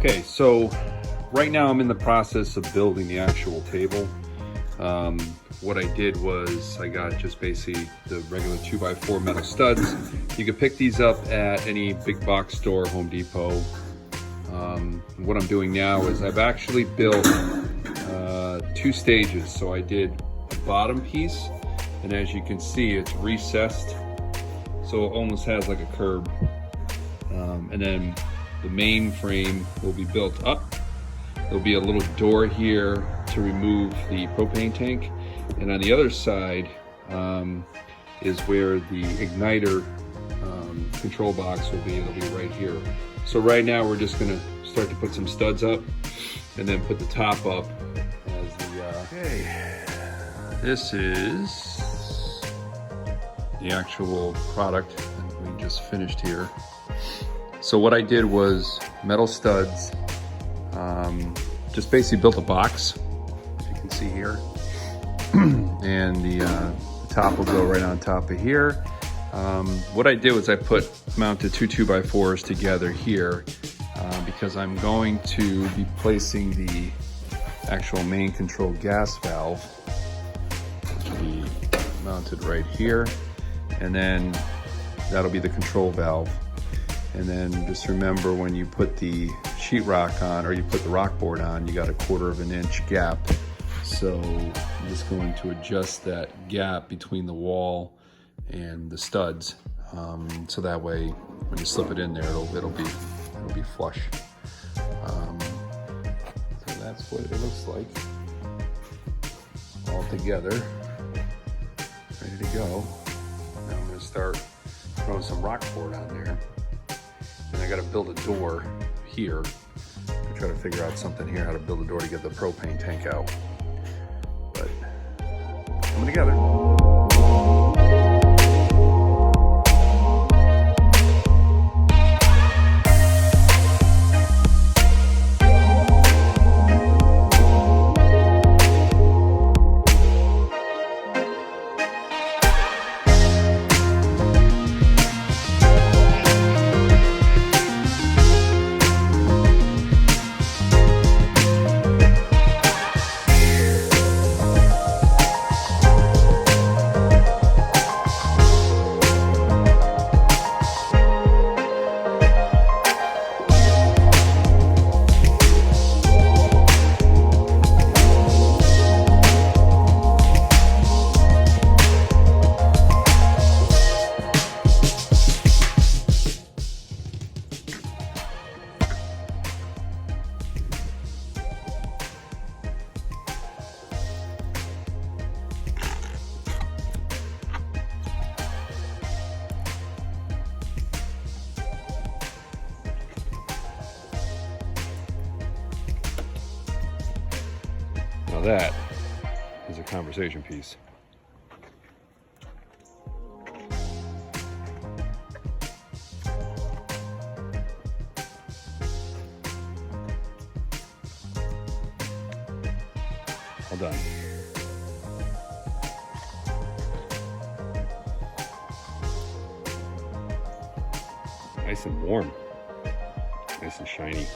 Okay, so right now I'm in the process of building the actual table. What I did was I got just basically the regular 2x4 metal studs. You can pick these up at any big box store, Home Depot. What I'm doing now is I've actually built 2 stages. So I did a bottom piece, and as you can see, it's recessed, so it almost has like a curb. And then the main frame will be built up. There'll be a little door here to remove the propane tank, and on the other side is where the igniter control box will be. It'll be right here. So right now we're just gonna start to put some studs up and then put the top up as the okay. This is the actual product that we just finished here. So what I did was metal studs, just basically built a box, as you can see here. And the top will go right on top of here. What I did was I mounted 2 2x4s together here because I'm going to be placing the actual main control gas valve, which will be mounted right here. And then that'll be the control valve. And then just remember, when you put the sheetrock on, or you put the rock board on, you got a 1/4 inch gap. So I'm just going to adjust that gap between the wall and the studs, so that way when you slip it in there, it'll be flush. So that's what it looks like all together, ready to go. Now I'm going to start throwing some rock board on there. And I got to build a door here. I try to figure out something here, how to build a door to get the propane tank out. But coming together. Now that is a conversation piece. All done. Nice and warm. Nice and shiny.